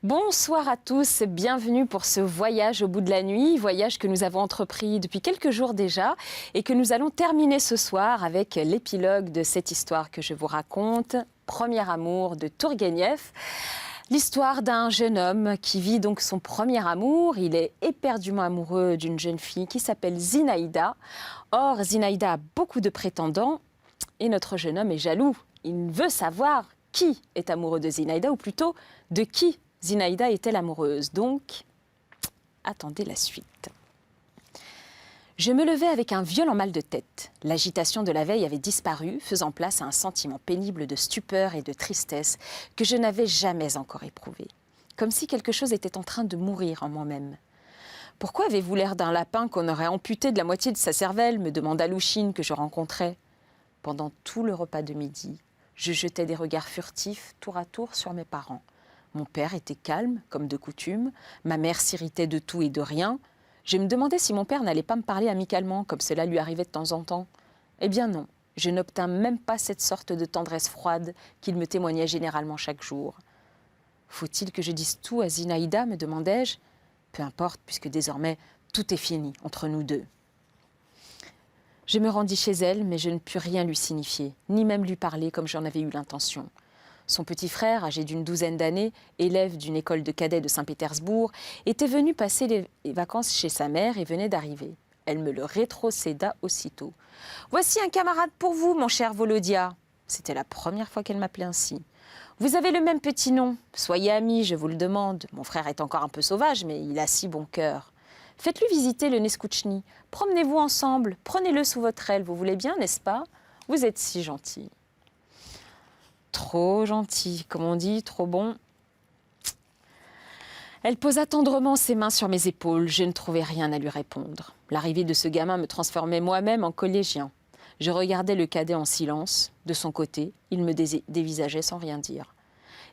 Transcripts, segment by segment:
Bonsoir à tous, bienvenue pour ce voyage au bout de la nuit, voyage que nous avons entrepris depuis quelques jours déjà et que nous allons terminer ce soir avec l'épilogue de cette histoire que je vous raconte, Premier amour de Tourguenieff. L'histoire d'un jeune homme qui vit donc son premier amour. Il est éperdument amoureux d'une jeune fille qui s'appelle Zinaïda. Or, Zinaïda a beaucoup de prétendants et notre jeune homme est jaloux. Il veut savoir qui est amoureux de Zinaïda ou plutôt de qui Zinaïda est-elle amoureuse. Donc, attendez la suite. Je me levais avec un violent mal de tête. L'agitation de la veille avait disparu, faisant place à un sentiment pénible de stupeur et de tristesse que je n'avais jamais encore éprouvé. Comme si quelque chose était en train de mourir en moi-même. « Pourquoi avez-vous l'air d'un lapin qu'on aurait amputé de la moitié de sa cervelle ?» me demanda Louchine que je rencontrais. Pendant tout le repas de midi, je jetais des regards furtifs tour à tour sur mes parents. Mon père était calme, comme de coutume. Ma mère s'irritait de tout et de rien. Je me demandais si mon père n'allait pas me parler amicalement, comme cela lui arrivait de temps en temps. Eh bien non, je n'obtins même pas cette sorte de tendresse froide qu'il me témoignait généralement chaque jour. « Faut-il que je dise tout à Zinaïda ?» me demandai-je. Peu importe, puisque désormais, tout est fini entre nous deux. Je me rendis chez elle, mais je ne pus rien lui signifier, ni même lui parler comme j'en avais eu l'intention. Son petit frère, âgé d'une douzaine d'années, élève d'une école de cadets de Saint-Pétersbourg, était venu passer les vacances chez sa mère et venait d'arriver. Elle me le rétrocéda aussitôt. « Voici un camarade pour vous, mon cher Volodia. » C'était la première fois qu'elle m'appelait ainsi. « Vous avez le même petit nom. Soyez amis, je vous le demande. Mon frère est encore un peu sauvage, mais il a si bon cœur. Faites-lui visiter le Neskouchny. Promenez-vous ensemble. Prenez-le sous votre aile. Vous voulez bien, n'est-ce pas? Vous êtes si gentil. » Trop gentil, comme on dit, trop bon. Elle posa tendrement ses mains sur mes épaules. Je ne trouvais rien à lui répondre. L'arrivée de ce gamin me transformait moi-même en collégien. Je regardais le cadet en silence. De son côté, il me dévisageait sans rien dire.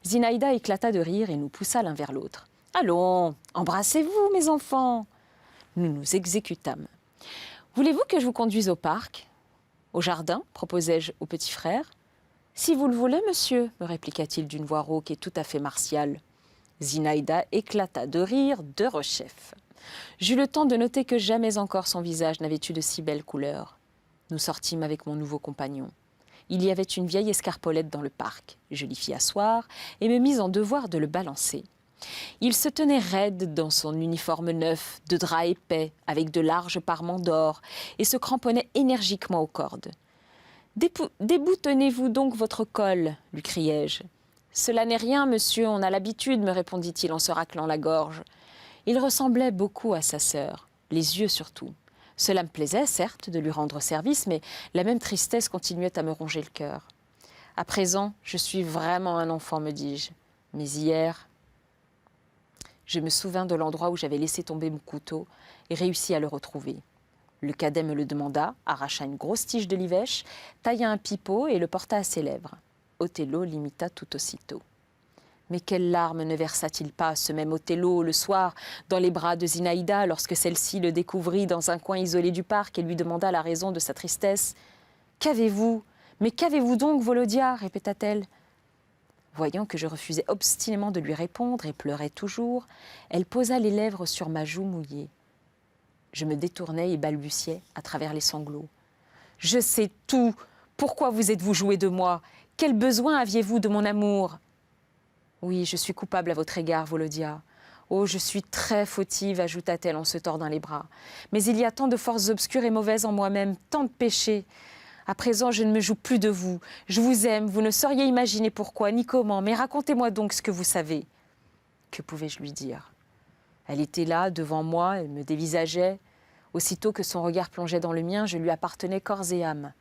Zinaïda éclata de rire et nous poussa l'un vers l'autre. « Allons, embrassez-vous, mes enfants !» Nous nous exécutâmes. « Voulez-vous que je vous conduise au parc ?»« Au jardin ?» proposai-je au petit frère. « Si vous le voulez, monsieur, » me répliqua-t-il d'une voix rauque et tout à fait martiale. Zinaïda éclata de rire de rechef. J'eus le temps de noter que jamais encore son visage n'avait eu de si belles couleurs. Nous sortîmes avec mon nouveau compagnon. Il y avait une vieille escarpolette dans le parc. Je l'y fis asseoir et me mis en devoir de le balancer. Il se tenait raide dans son uniforme neuf, de drap épais, avec de larges parements d'or, et se cramponnait énergiquement aux cordes. « Déboutonnez-vous donc votre col, lui criai-je. « Cela n'est rien, monsieur, on a l'habitude, me répondit-il en se raclant la gorge. Il ressemblait beaucoup à sa sœur, les yeux surtout. Cela me plaisait, certes, de lui rendre service, mais la même tristesse continuait à me ronger le cœur. À présent, je suis vraiment un enfant, me dis-je. Mais hier... Je me souvins de l'endroit où j'avais laissé tomber mon couteau et réussis à le retrouver. Le cadet me le demanda, arracha une grosse tige de livèche, tailla un pipeau et le porta à ses lèvres. Othello l'imita tout aussitôt. Mais quelles larmes ne versa-t-il pas, ce même Othello, le soir, dans les bras de Zinaïda, lorsque celle-ci le découvrit dans un coin isolé du parc et lui demanda la raison de sa tristesse. « Qu'avez-vous? Mais qu'avez-vous donc, Volodia ?» répéta-t-elle. Voyant que je refusais obstinément de lui répondre et pleurais toujours, elle posa les lèvres sur ma joue mouillée. Je me détournai et balbutiai à travers les sanglots. « Je sais tout. Pourquoi vous êtes-vous joué de moi? Quel besoin aviez-vous de mon amour ?»« Oui, je suis coupable à votre égard, Volodia. Oh, je suis très fautive, ajouta-t-elle en se tordant les bras. Mais il y a tant de forces obscures et mauvaises en moi-même, tant de péchés. À présent, je ne me joue plus de vous. Je vous aime, vous ne sauriez imaginer pourquoi, ni comment, mais racontez-moi donc ce que vous savez. » Que pouvais-je lui dire? Elle était là, devant moi, elle me dévisageait. Aussitôt que son regard plongeait dans le mien, je lui appartenais corps et âme.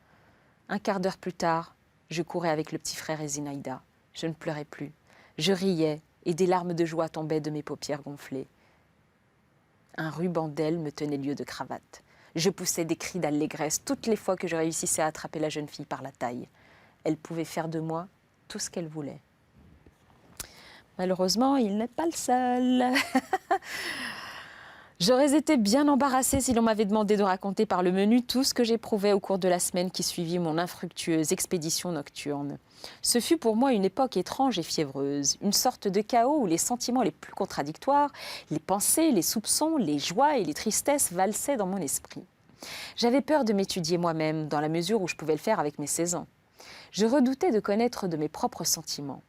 Un quart d'heure plus tard, je courais avec le petit frère et Zinaïda. Je ne pleurais plus. Je riais et des larmes de joie tombaient de mes paupières gonflées. Un ruban d'aile me tenait lieu de cravate. Je poussais des cris d'allégresse toutes les fois que je réussissais à attraper la jeune fille par la taille. Elle pouvait faire de moi tout ce qu'elle voulait. Malheureusement, il n'est pas le seul. J'aurais été bien embarrassée si l'on m'avait demandé de raconter par le menu tout ce que j'éprouvais au cours de la semaine qui suivit mon infructueuse expédition nocturne. Ce fut pour moi une époque étrange et fiévreuse, une sorte de chaos où les sentiments les plus contradictoires, les pensées, les soupçons, les joies et les tristesses valsaient dans mon esprit. J'avais peur de m'étudier moi-même, dans la mesure où je pouvais le faire avec mes 16 ans. Je redoutais de connaître de mes propres sentiments.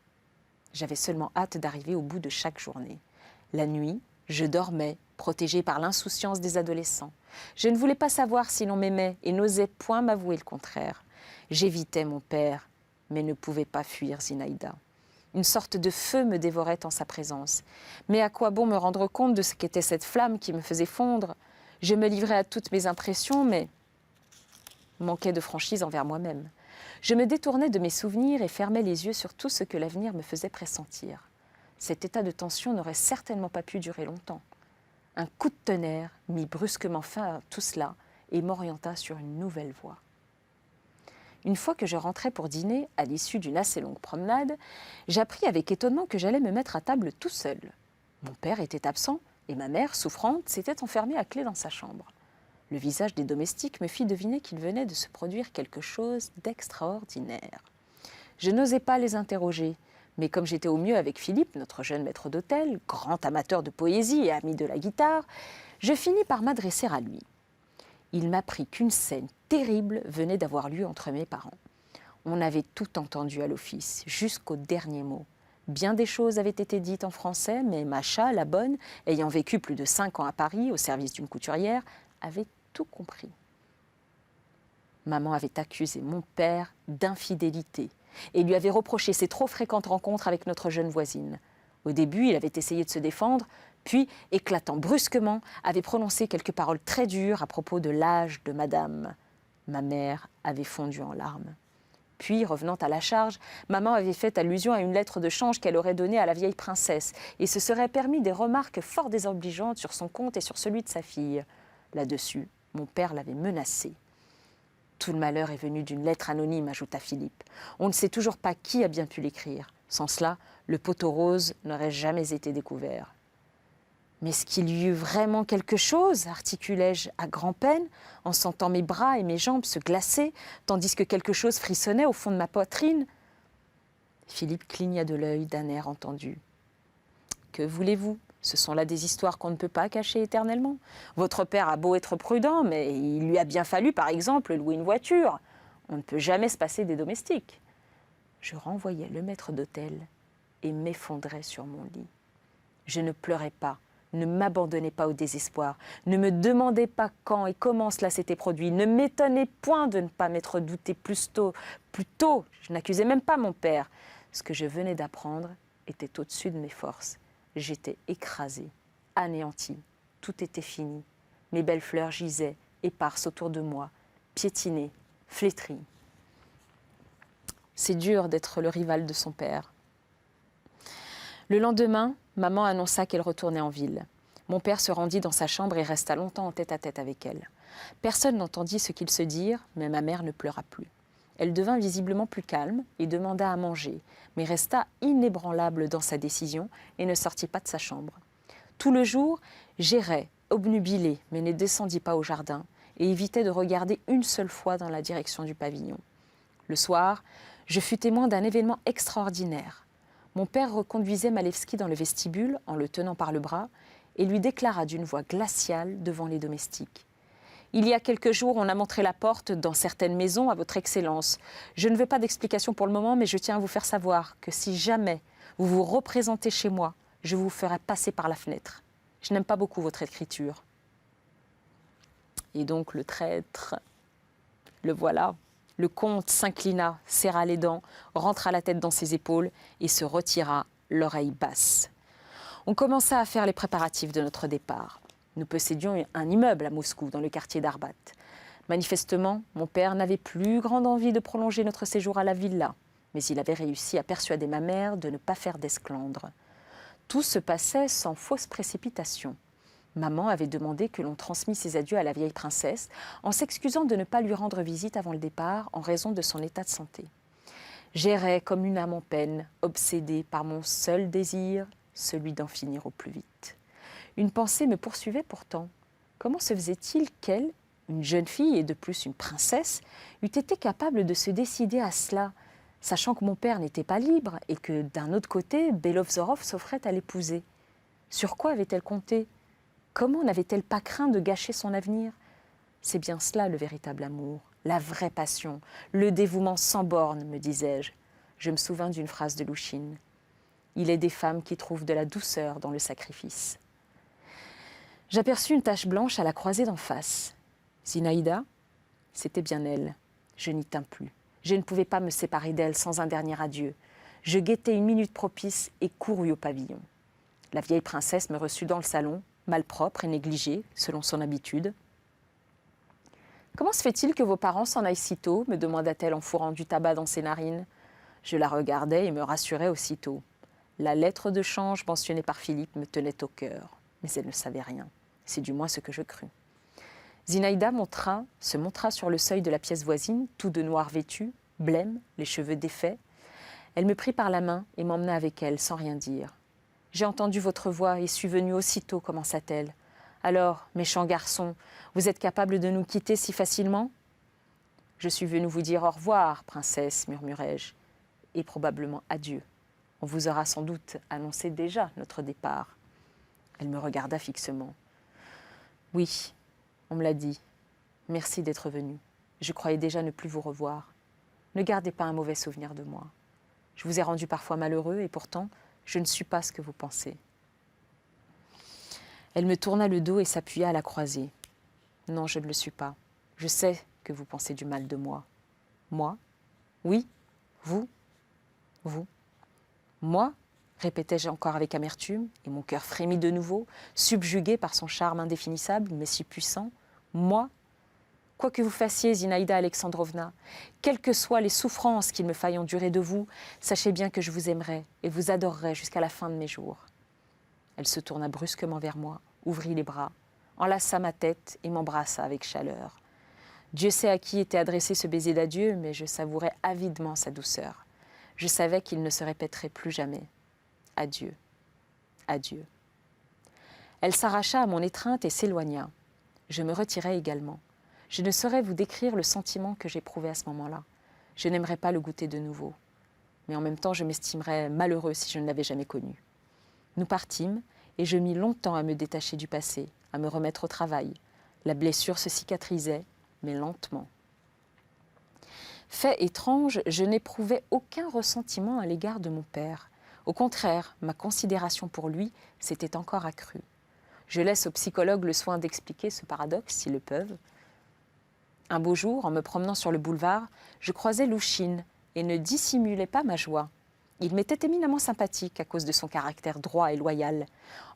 J'avais seulement hâte d'arriver au bout de chaque journée. La nuit, je dormais, protégée par l'insouciance des adolescents. Je ne voulais pas savoir si l'on m'aimait et n'osais point m'avouer le contraire. J'évitais mon père, mais ne pouvais pas fuir Zinaïda. Une sorte de feu me dévorait en sa présence. Mais à quoi bon me rendre compte de ce qu'était cette flamme qui me faisait fondre? Je me livrais à toutes mes impressions, mais manquais de franchise envers moi-même. Je me détournais de mes souvenirs et fermais les yeux sur tout ce que l'avenir me faisait pressentir. Cet état de tension n'aurait certainement pas pu durer longtemps. Un coup de tonnerre mit brusquement fin à tout cela et m'orienta sur une nouvelle voie. Une fois que je rentrais pour dîner, à l'issue d'une assez longue promenade, j'appris avec étonnement que j'allais me mettre à table tout seul. Mon père était absent et ma mère, souffrante, s'était enfermée à clé dans sa chambre. Le visage des domestiques me fit deviner qu'il venait de se produire quelque chose d'extraordinaire. Je n'osais pas les interroger, mais comme j'étais au mieux avec Philippe, notre jeune maître d'hôtel, grand amateur de poésie et ami de la guitare, je finis par m'adresser à lui. Il m'apprit qu'une scène terrible venait d'avoir lieu entre mes parents. On avait tout entendu à l'office, jusqu'au dernier mot. Bien des choses avaient été dites en français, mais Macha, la bonne, ayant vécu plus de 5 ans à Paris au service d'une couturière, avait tout compris. Maman avait accusé mon père d'infidélité et lui avait reproché ses trop fréquentes rencontres avec notre jeune voisine. Au début, il avait essayé de se défendre, puis, éclatant brusquement, avait prononcé quelques paroles très dures à propos de l'âge de madame. Ma mère avait fondu en larmes. Puis, revenant à la charge, maman avait fait allusion à une lettre de change qu'elle aurait donnée à la vieille princesse et se serait permis des remarques fort désobligeantes sur son compte et sur celui de sa fille. Là-dessus, mon père l'avait menacée. Tout le malheur est venu d'une lettre anonyme, ajouta Philippe. On ne sait toujours pas qui a bien pu l'écrire. Sans cela, le poteau rose n'aurait jamais été découvert. « Mais est-ce qu'il y eut vraiment quelque chose ?» articulai-je à grand-peine, en sentant mes bras et mes jambes se glacer, tandis que quelque chose frissonnait au fond de ma poitrine. Philippe cligna de l'œil d'un air entendu. « Que voulez-vous ? Ce sont là des histoires qu'on ne peut pas cacher éternellement. Votre père a beau être prudent, mais il lui a bien fallu, par exemple, louer une voiture. On ne peut jamais se passer des domestiques. » Je renvoyais le maître d'hôtel et m'effondrais sur mon lit. Je ne pleurais pas. Ne m'abandonnez pas au désespoir, ne me demandez pas quand et comment cela s'était produit, ne m'étonnez point de ne pas m'être douté plus tôt, je n'accusais même pas mon père. Ce que je venais d'apprendre était au-dessus de mes forces. J'étais écrasée, anéantie, tout était fini. Mes belles fleurs gisaient, éparses autour de moi, piétinées, flétries. C'est dur d'être le rival de son père. Le lendemain, maman annonça qu'elle retournait en ville. Mon père se rendit dans sa chambre et resta longtemps en tête-à-tête avec elle. Personne n'entendit ce qu'ils se dirent, mais ma mère ne pleura plus. Elle devint visiblement plus calme et demanda à manger, mais resta inébranlable dans sa décision et ne sortit pas de sa chambre. Tout le jour, j'errais, obnubilée, mais ne descendis pas au jardin et évitais de regarder une seule fois dans la direction du pavillon. Le soir, je fus témoin d'un événement extraordinaire. Mon père reconduisait Malevski dans le vestibule en le tenant par le bras et lui déclara d'une voix glaciale devant les domestiques. « Il y a quelques jours, on a montré la porte dans certaines maisons à votre Excellence. Je ne veux pas d'explication pour le moment, mais je tiens à vous faire savoir que si jamais vous vous représentez chez moi, je vous ferai passer par la fenêtre. Je n'aime pas beaucoup votre écriture. » Et donc le traître, le voilà. Le comte s'inclina, serra les dents, rentra la tête dans ses épaules et se retira, l'oreille basse. On commença à faire les préparatifs de notre départ. Nous possédions un immeuble à Moscou, dans le quartier d'Arbat. Manifestement, mon père n'avait plus grande envie de prolonger notre séjour à la villa, mais il avait réussi à persuader ma mère de ne pas faire d'esclandre. Tout se passait sans fausse précipitation. Maman avait demandé que l'on transmît ses adieux à la vieille princesse en s'excusant de ne pas lui rendre visite avant le départ en raison de son état de santé. J'errais comme une âme en peine, obsédée par mon seul désir, celui d'en finir au plus vite. Une pensée me poursuivait pourtant. Comment se faisait-il qu'elle, une jeune fille et de plus une princesse, eût été capable de se décider à cela, sachant que mon père n'était pas libre et que, d'un autre côté, Belovzorov s'offrait à l'épouser? Sur quoi avait-elle compté? Comment n'avait-elle pas craint de gâcher son avenir? C'est bien cela le véritable amour, la vraie passion, le dévouement sans bornes, me disais-je. Je me souvins d'une phrase de Louchine. Il est des femmes qui trouvent de la douceur dans le sacrifice. J'aperçus une tache blanche à la croisée d'en face. Zinaïda, c'était bien elle. Je n'y tins plus. Je ne pouvais pas me séparer d'elle sans un dernier adieu. Je guettai une minute propice et courus au pavillon. La vieille princesse me reçut dans le salon, malpropre et négligée, selon son habitude. « Comment se fait-il que vos parents s'en aillent si tôt ?» me demanda-t-elle en fourrant du tabac dans ses narines. Je la regardais et me rassurais aussitôt. La lettre de change mentionnée par Philippe me tenait au cœur, mais elle ne savait rien. C'est du moins ce que je crus. Zinaïda se montra sur le seuil de la pièce voisine, tout de noir vêtu, blême, les cheveux défaits. Elle me prit par la main et m'emmena avec elle sans rien dire. « J'ai entendu votre voix et suis venue aussitôt, commença-t-elle. Alors, méchant garçon, vous êtes capable de nous quitter si facilement ?»« Je suis venue vous dire au revoir, princesse, murmurai-je, et probablement adieu. On vous aura sans doute annoncé déjà notre départ. » Elle me regarda fixement. « Oui, on me l'a dit. Merci d'être venu. Je croyais déjà ne plus vous revoir. Ne gardez pas un mauvais souvenir de moi. Je vous ai rendu parfois malheureux et pourtant, je ne suis pas ce que vous pensez. » Elle me tourna le dos et s'appuya à la croisée. « Non, je ne le suis pas. Je sais que vous pensez du mal de moi. »« Moi ? Oui, vous ? Vous ? Moi ?» répétai-je encore avec amertume, et mon cœur frémit de nouveau, subjugué par son charme indéfinissable, mais si puissant. « Moi ? Quoi que vous fassiez, Zinaïda Alexandrovna, quelles que soient les souffrances qu'il me faille endurer de vous, sachez bien que je vous aimerai et vous adorerai jusqu'à la fin de mes jours. » Elle se tourna brusquement vers moi, ouvrit les bras, enlaça ma tête et m'embrassa avec chaleur. Dieu sait à qui était adressé ce baiser d'adieu, mais je savourais avidement sa douceur. Je savais qu'il ne se répéterait plus jamais. Adieu, adieu. Elle s'arracha à mon étreinte et s'éloigna. Je me retirai également. Je ne saurais vous décrire le sentiment que j'éprouvais à ce moment-là. Je n'aimerais pas le goûter de nouveau. Mais en même temps, je m'estimerais malheureux si je ne l'avais jamais connu. Nous partîmes et je mis longtemps à me détacher du passé, à me remettre au travail. La blessure se cicatrisait, mais lentement. Fait étrange, je n'éprouvais aucun ressentiment à l'égard de mon père. Au contraire, ma considération pour lui s'était encore accrue. Je laisse aux psychologues le soin d'expliquer ce paradoxe, s'ils le peuvent. Un beau jour, en me promenant sur le boulevard, je croisai Louchine et ne dissimulais pas ma joie. Il m'était éminemment sympathique à cause de son caractère droit et loyal.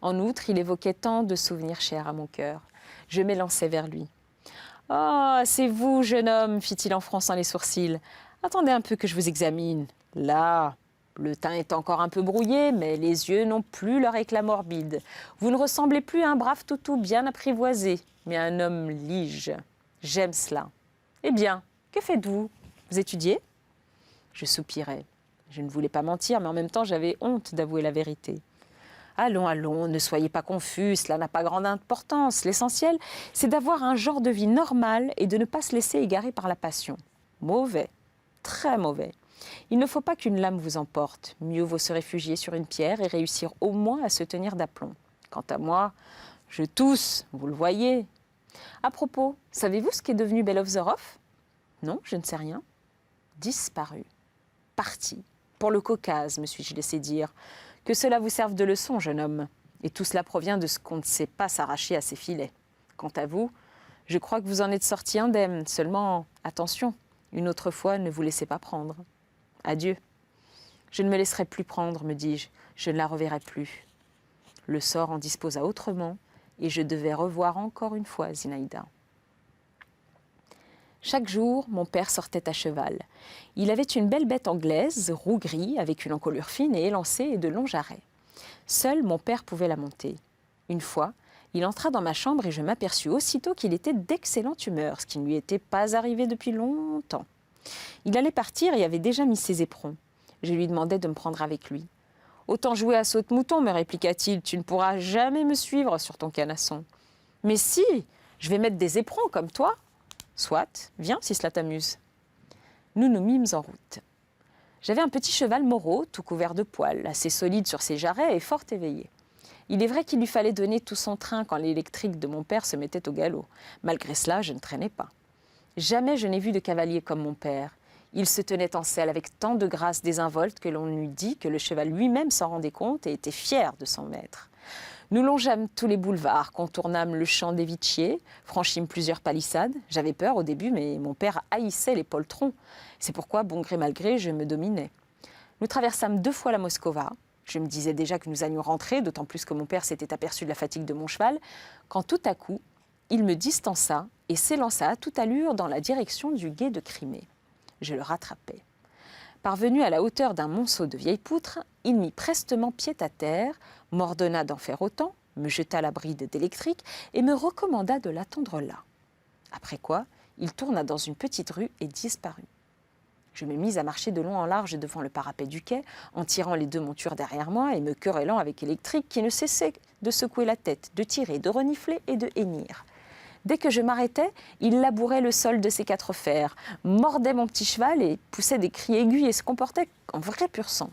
En outre, il évoquait tant de souvenirs chers à mon cœur. Je m'élançai vers lui. « Ah, c'est vous, jeune homme !» fit-il en fronçant les sourcils. « Attendez un peu que je vous examine. Là, le teint est encore un peu brouillé, mais les yeux n'ont plus leur éclat morbide. Vous ne ressemblez plus à un brave toutou bien apprivoisé, mais à un homme lige. J'aime cela. Eh bien, que faites-vous? Vous étudiez ?» Je soupirai. Je ne voulais pas mentir, mais en même temps, j'avais honte d'avouer la vérité. « Allons, allons, ne soyez pas confus, cela n'a pas grande importance. L'essentiel, c'est d'avoir un genre de vie normal et de ne pas se laisser égarer par la passion. Mauvais, très mauvais. Il ne faut pas qu'une lame vous emporte. Mieux vaut se réfugier sur une pierre et réussir au moins à se tenir d'aplomb. Quant à moi, je tousse, vous le voyez. À propos, savez-vous ce qu'est devenu Belovzorov? Non, je ne sais rien. Disparu. Parti. Pour le Caucase, me suis-je laissé dire. Que cela vous serve de leçon, jeune homme. Et tout cela provient de ce qu'on ne sait pas s'arracher à ses filets. Quant à vous, je crois que vous en êtes sorti indemne. Seulement, attention, une autre fois, ne vous laissez pas prendre. Adieu. Je ne me laisserai plus prendre, me dis-je. Je ne la reverrai plus. Le sort en disposa autrement, et je devais revoir encore une fois Zinaïda. Chaque jour, mon père sortait à cheval. Il avait une belle bête anglaise, roux-gris, avec une encolure fine et élancée et de longs jarrets. Seul mon père pouvait la monter. Une fois, il entra dans ma chambre et je m'aperçus aussitôt qu'il était d'excellente humeur, ce qui ne lui était pas arrivé depuis longtemps. Il allait partir et avait déjà mis ses éperons. Je lui demandai de me prendre avec lui. Autant jouer à saute-mouton, me répliqua-t-il. Tu ne pourras jamais me suivre sur ton canasson. Mais si, je vais mettre des éperons comme toi. Soit, viens si cela t'amuse. Nous nous mîmes en route. J'avais un petit cheval Moreau, tout couvert de poils, assez solide sur ses jarrets et fort éveillé. Il est vrai qu'il lui fallait donner tout son train quand l'électrique de mon père se mettait au galop. Malgré cela, je ne traînais pas. Jamais je n'ai vu de cavalier comme mon père. Il se tenait en selle avec tant de grâce désinvolte que l'on eût dit que le cheval lui-même s'en rendait compte et était fier de son maître. Nous longeâmes tous les boulevards, contournâmes le champ des Vitiers, franchîmes plusieurs palissades. J'avais peur au début, mais mon père haïssait les poltrons. C'est pourquoi, bon gré mal gré, je me dominais. Nous traversâmes 2 fois la Moscova. Je me disais déjà que nous allions rentrer, d'autant plus que mon père s'était aperçu de la fatigue de mon cheval, quand tout à coup, il me distança et s'élança à toute allure dans la direction du gué de Crimée. Je le rattrapai. Parvenu à la hauteur d'un monceau de vieilles poutres, il mit prestement pied à terre, m'ordonna d'en faire autant, me jeta la bride d'électrique et me recommanda de l'attendre là. Après quoi, il tourna dans une petite rue et disparut. Je me mis à marcher de long en large devant le parapet du quai, en tirant les 2 montures derrière moi et me querellant avec Électrique qui ne cessait de secouer la tête, de tirer, de renifler et de hennir. Dès que je m'arrêtais, il labourait le sol de ses 4 fers, mordait mon petit cheval et poussait des cris aigus et se comportait en vrai pur sang.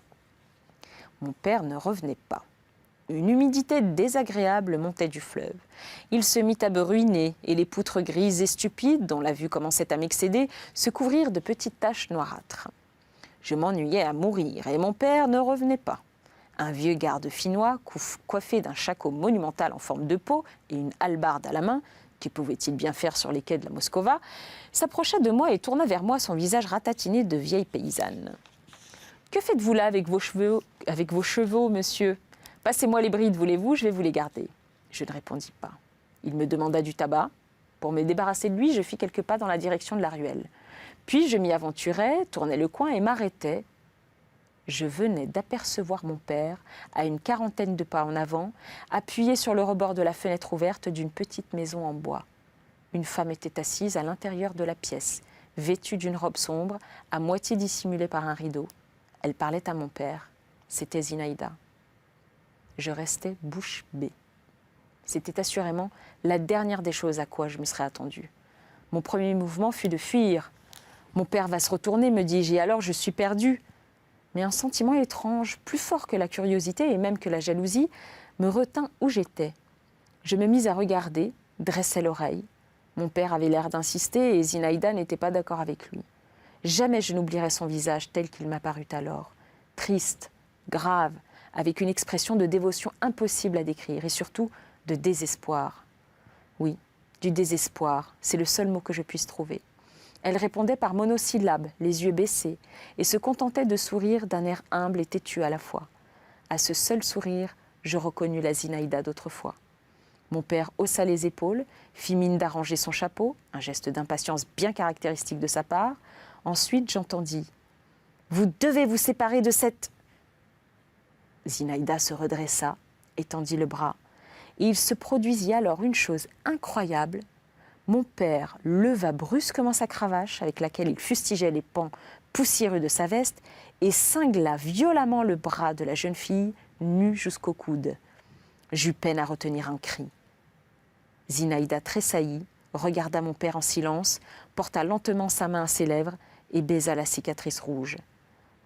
Mon père ne revenait pas. Une humidité désagréable montait du fleuve. Il se mit à bruiner et les poutres grises et stupides, dont la vue commençait à m'excéder, se couvrirent de petites taches noirâtres. Je m'ennuyais à mourir et mon père ne revenait pas. Un vieux garde finnois, coiffé d'un shako monumental en forme de peau et une hallebarde à la main, que pouvait-il bien faire sur les quais de la Moscova, s'approcha de moi et tourna vers moi son visage ratatiné de vieille paysanne. « Que faites-vous là avec vos chevaux, monsieur ? Passez-moi les brides, voulez-vous, je vais vous les garder. » Je ne répondis pas. Il me demanda du tabac. Pour me débarrasser de lui, je fis quelques pas dans la direction de la ruelle. Puis je m'y aventurai, tournai le coin et m'arrêtai. Je venais d'apercevoir mon père, à une 40aine de pas en avant, appuyé sur le rebord de la fenêtre ouverte d'une petite maison en bois. Une femme était assise à l'intérieur de la pièce, vêtue d'une robe sombre, à moitié dissimulée par un rideau. Elle parlait à mon père. C'était Zinaïda. Je restais bouche bée. C'était assurément la dernière des choses à quoi je me serais attendue. Mon premier mouvement fut de fuir. Mon père va se retourner, me dis-je, et alors je suis perdue. Mais un sentiment étrange, plus fort que la curiosité et même que la jalousie, me retint où j'étais. Je me mis à regarder, dressai l'oreille. Mon père avait l'air d'insister et Zinaïda n'était pas d'accord avec lui. Jamais je n'oublierai son visage tel qu'il m'apparut alors, triste, grave, avec une expression de dévotion impossible à décrire et surtout de désespoir. Oui, du désespoir, c'est le seul mot que je puisse trouver. Elle répondait par monosyllabes, les yeux baissés, et se contentait de sourire d'un air humble et têtu à la fois. À ce seul sourire, je reconnus la Zinaïda d'autrefois. Mon père haussa les épaules, fit mine d'arranger son chapeau, un geste d'impatience bien caractéristique de sa part. Ensuite, j'entendis « Vous devez vous séparer de cette… » Zinaïda se redressa, étendit le bras, et il se produisit alors une chose incroyable. Mon père leva brusquement sa cravache, avec laquelle il fustigeait les pans poussiéreux de sa veste, et cingla violemment le bras de la jeune fille, nue jusqu'au coude. J'eus peine à retenir un cri. Zinaïda tressaillit, regarda mon père en silence, porta lentement sa main à ses lèvres et baisa la cicatrice rouge.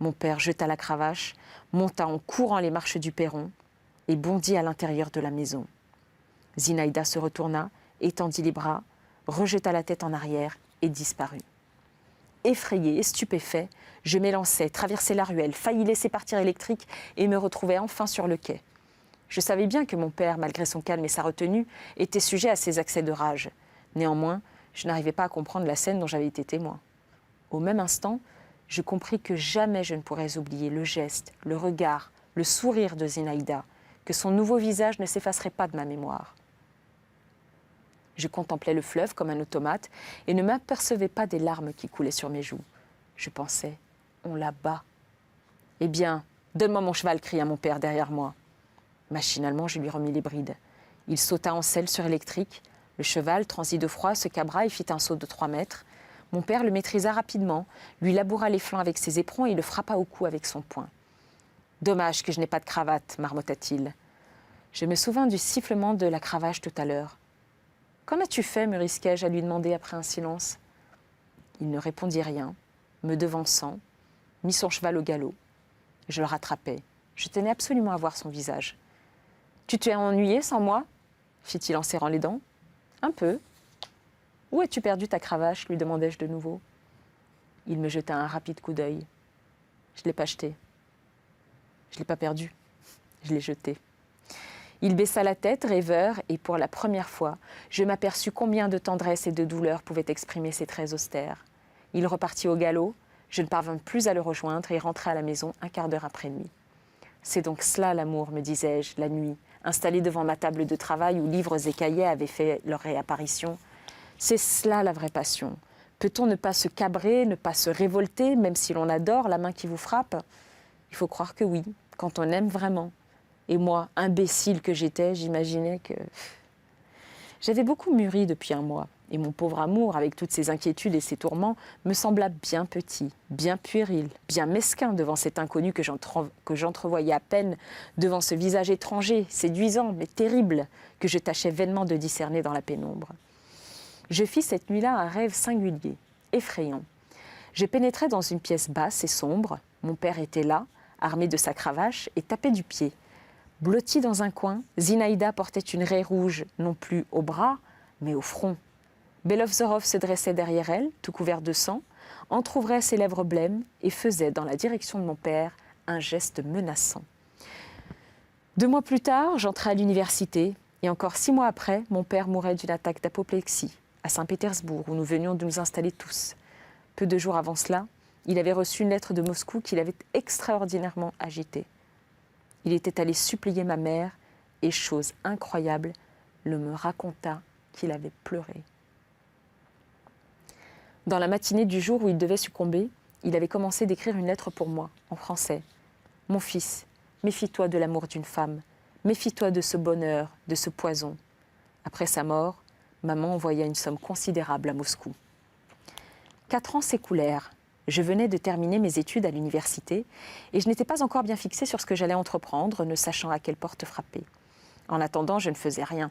Mon père jeta la cravache, monta en courant les marches du perron et bondit à l'intérieur de la maison. Zinaïda se retourna, étendit les bras, rejeta la tête en arrière et disparut. Effrayé et stupéfait, je m'élançai, traversai la ruelle, faillis laisser partir Électrique et me retrouvai enfin sur le quai. Je savais bien que mon père, malgré son calme et sa retenue, était sujet à ces accès de rage. Néanmoins, je n'arrivais pas à comprendre la scène dont j'avais été témoin. Au même instant, je compris que jamais je ne pourrais oublier le geste, le regard, le sourire de Zinaïda, que son nouveau visage ne s'effacerait pas de ma mémoire. Je contemplais le fleuve comme un automate et ne m'apercevais pas des larmes qui coulaient sur mes joues. Je pensais, on la bat. Eh bien, donne-moi mon cheval, cria mon père derrière moi. Machinalement, je lui remis les brides. Il sauta en selle sur Électrique. Le cheval, transi de froid, se cabra et fit un saut de 3 mètres. Mon père le maîtrisa rapidement, lui laboura les flancs avec ses éperons et le frappa au cou avec son poing. Dommage que je n'ai pas de cravate, marmotta-t-il. Je me souvins du sifflement de la cravache tout à l'heure. Qu'en as-tu fait, me risquai-je à lui demander après un silence. Il ne répondit rien, me devançant, mit son cheval au galop. Je le rattrapai. Je tenais absolument à voir son visage. « Tu t'es ennuyé sans moi ?» fit-il en serrant les dents. « Un peu. »« Où as-tu perdu ta cravache ?» lui demandai-je de nouveau. Il me jeta un rapide coup d'œil. Je ne l'ai pas jetée. Je ne l'ai pas perdue. Je l'ai jetée. Il baissa la tête, rêveur, et pour la première fois, je m'aperçus combien de tendresse et de douleur pouvaient exprimer ses traits austères. Il repartit au galop, je ne parvins plus à le rejoindre et rentrai à la maison un quart d'heure après nuit. C'est donc cela l'amour, me disais-je, la nuit, installé devant ma table de travail où livres et cahiers avaient fait leur réapparition. C'est cela la vraie passion. Peut-on ne pas se cabrer, ne pas se révolter, même si l'on adore la main qui vous frappe? Il faut croire que oui, quand on aime vraiment. Et moi, imbécile que j'étais, j'imaginais que... J'avais beaucoup mûri depuis un mois, et mon pauvre amour, avec toutes ses inquiétudes et ses tourments, me sembla bien petit, bien puéril, bien mesquin devant cet inconnu que j'entrevoyais à peine, devant ce visage étranger, séduisant, mais terrible, que je tâchais vainement de discerner dans la pénombre. Je fis cette nuit-là un rêve singulier, effrayant. Je pénétrais dans une pièce basse et sombre. Mon père était là, armé de sa cravache, et tapait du pied. Blottie dans un coin, Zinaïda portait une raie rouge, non plus au bras, mais au front. Belovzorov se dressait derrière elle, tout couvert de sang, entr'ouvrait ses lèvres blêmes et faisait, dans la direction de mon père, un geste menaçant. 2 mois plus tard, j'entrai à l'université, et encore 6 mois après, mon père mourait d'une attaque d'apoplexie, à Saint-Pétersbourg, où nous venions de nous installer tous. Peu de jours avant cela, il avait reçu une lettre de Moscou qui l'avait extraordinairement agité. Il était allé supplier ma mère et, chose incroyable, le me raconta qu'il avait pleuré. Dans la matinée du jour où il devait succomber, il avait commencé d'écrire une lettre pour moi, en français. « Mon fils, méfie-toi de l'amour d'une femme, méfie-toi de ce bonheur, de ce poison. » Après sa mort, maman envoya une somme considérable à Moscou. 4 ans s'écoulèrent. Je venais de terminer mes études à l'université et je n'étais pas encore bien fixée sur ce que j'allais entreprendre, ne sachant à quelle porte frapper. En attendant, je ne faisais rien.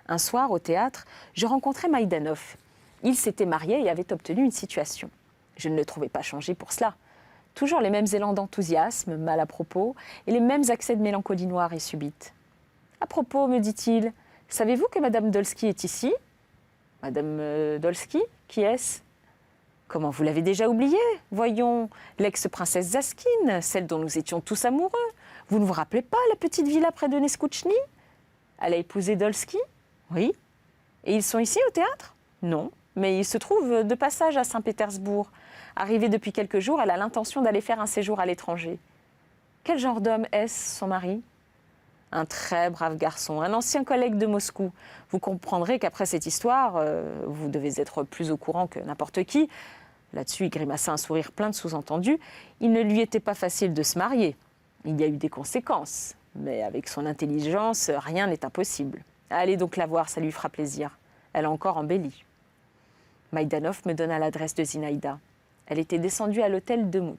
Un soir, au théâtre, je rencontrai Maïdanov. Il s'était marié et avait obtenu une situation. Je ne le trouvais pas changé pour cela. Toujours les mêmes élans d'enthousiasme, mal à propos, et les mêmes accès de mélancolie noire et subite. « À propos, me dit-il, savez-vous que Madame Dolsky est ici ?»« Madame Dolsky, qui est-ce ?»« Comment, vous l'avez déjà oublié? Voyons, l'ex-princesse Zaskin, celle dont nous étions tous amoureux. Vous ne vous rappelez pas la petite villa près de Neskouchny? Elle a épousé Dolsky? Oui. Et ils sont ici au théâtre? Non, mais ils se trouvent de passage à Saint-Pétersbourg. Arrivée depuis quelques jours, elle a l'intention d'aller faire un séjour à l'étranger. Quel genre d'homme est-ce, son mari? Un très brave garçon, un ancien collègue de Moscou. Vous comprendrez qu'après cette histoire, vous devez être plus au courant que n'importe qui. Là-dessus, il grimaça un sourire plein de sous-entendus. Il ne lui était pas facile de se marier. Il y a eu des conséquences. Mais avec son intelligence, rien n'est impossible. Allez donc la voir, ça lui fera plaisir. Elle a encore embelli. Maïdanov me donna l'adresse de Zinaïda. Elle était descendue à l'hôtel de Mout.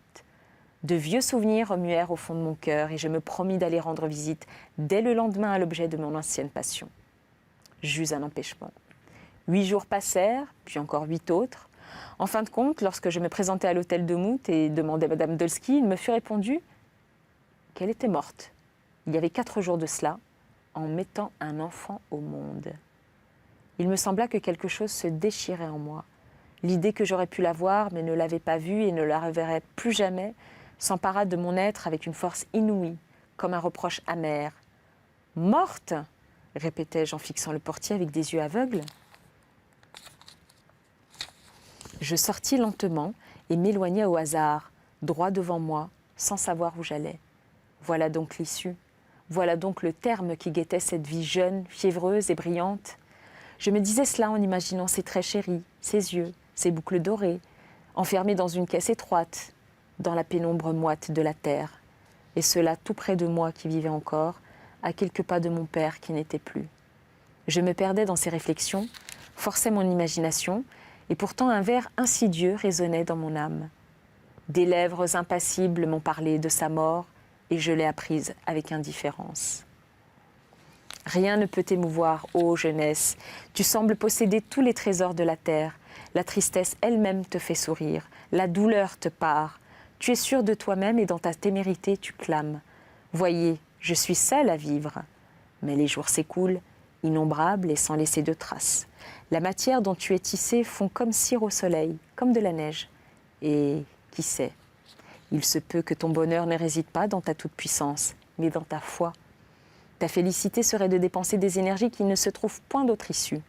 De vieux souvenirs remuèrent au fond de mon cœur et je me promis d'aller rendre visite dès le lendemain à l'objet de mon ancienne passion. J'eus un empêchement. 8 jours passèrent, puis encore 8 autres. En fin de compte, lorsque je me présentai à l'hôtel de Mout et demandai Madame Dolsky, il me fut répondu qu'elle était morte. Il y avait 4 jours de cela, en mettant un enfant au monde. Il me sembla que quelque chose se déchirait en moi. L'idée que j'aurais pu la voir, mais ne l'avais pas vue et ne la reverrai plus jamais, s'empara de mon être avec une force inouïe, comme un reproche amer. « Morte !» répétai-je en fixant le portier avec des yeux aveugles. Je sortis lentement et m'éloignai au hasard, droit devant moi, sans savoir où j'allais. Voilà donc l'issue. Voilà donc le terme qui guettait cette vie jeune, fiévreuse et brillante. Je me disais cela en imaginant ses traits chéris, ses yeux, ses boucles dorées, enfermés dans une caisse étroite, dans la pénombre moite de la terre. Et cela tout près de moi qui vivait encore, à quelques pas de mon père qui n'était plus. Je me perdais dans ces réflexions, forçais mon imagination, et pourtant un vers insidieux résonnait dans mon âme. Des lèvres impassibles m'ont parlé de sa mort, et je l'ai apprise avec indifférence. Rien ne peut t'émouvoir, ô jeunesse. Tu sembles posséder tous les trésors de la terre. La tristesse elle-même te fait sourire. La douleur te pare. Tu es sûr de toi-même et dans ta témérité, tu clames. Voyez, je suis seule à vivre. Mais les jours s'écoulent, innombrables et sans laisser de traces. La matière dont tu es tissée fond comme cire au soleil, comme de la neige. Et qui sait, il se peut que ton bonheur ne réside pas dans ta toute-puissance, mais dans ta foi. Ta félicité serait de dépenser des énergies qui ne se trouvent point d'autre issue.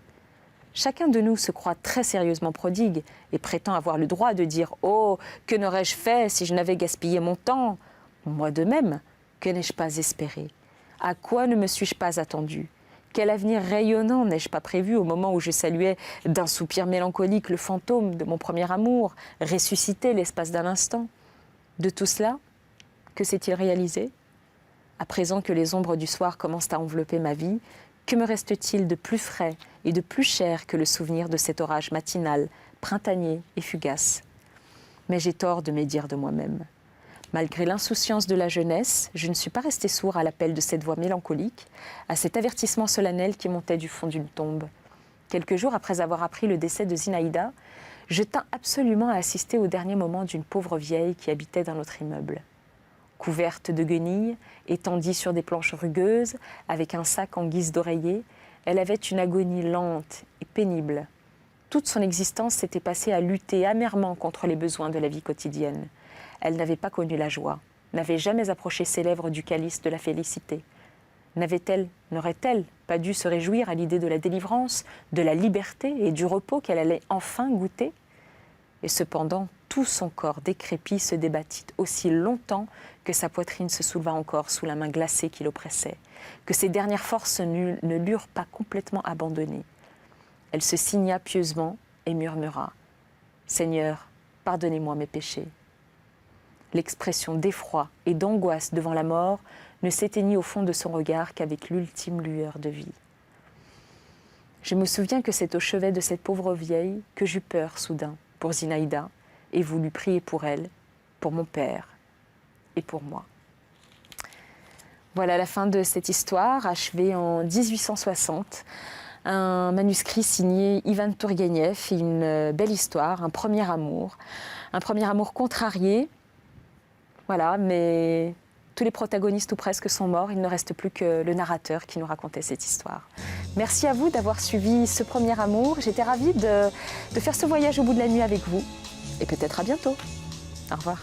Chacun de nous se croit très sérieusement prodigue et prétend avoir le droit de dire « Oh, que n'aurais-je fait si je n'avais gaspillé mon temps ?» Moi de même, que n'ai-je pas espéré? À quoi ne me suis-je pas attendu? Quel avenir rayonnant n'ai-je pas prévu au moment où je saluais d'un soupir mélancolique le fantôme de mon premier amour, ressuscité l'espace d'un instant? De tout cela, que s'est-il réalisé? À présent que les ombres du soir commencent à envelopper ma vie, que me reste-t-il de plus frais et de plus cher que le souvenir de cet orage matinal, printanier et fugace? Mais j'ai tort de médire de moi-même. Malgré l'insouciance de la jeunesse, je ne suis pas restée sourd à l'appel de cette voix mélancolique, à cet avertissement solennel qui montait du fond d'une tombe. Quelques jours après avoir appris le décès de Zinaïda, je tins absolument à assister au dernier moment d'une pauvre vieille qui habitait dans notre immeuble. Couverte de guenilles, étendue sur des planches rugueuses, avec un sac en guise d'oreiller, elle avait une agonie lente et pénible. Toute son existence s'était passée à lutter amèrement contre les besoins de la vie quotidienne. Elle n'avait pas connu la joie, n'avait jamais approché ses lèvres du calice de la félicité. N'aurait-elle pas dû se réjouir à l'idée de la délivrance, de la liberté et du repos qu'elle allait enfin goûter? Et cependant, tout son corps décrépit se débattit aussi longtemps que sa poitrine se souleva encore sous la main glacée qui l'oppressait, que ses dernières forces ne l'eurent pas complètement abandonnée. Elle se signa pieusement et murmura « Seigneur, pardonnez-moi mes péchés ». L'expression d'effroi et d'angoisse devant la mort ne s'éteignit au fond de son regard qu'avec l'ultime lueur de vie. Je me souviens que c'est au chevet de cette pauvre vieille que j'eus peur soudain pour Zinaïda et voulus prier pour elle, pour mon père et pour moi. Voilà la fin de cette histoire, achevée en 1860. Un manuscrit signé Ivan Tourgueniev, une belle histoire, un premier amour contrarié. Voilà, mais tous les protagonistes ou presque sont morts, il ne reste plus que le narrateur qui nous racontait cette histoire. Merci à vous d'avoir suivi ce premier amour. J'étais ravie de faire ce voyage au bout de la nuit avec vous. Et peut-être à bientôt. Au revoir.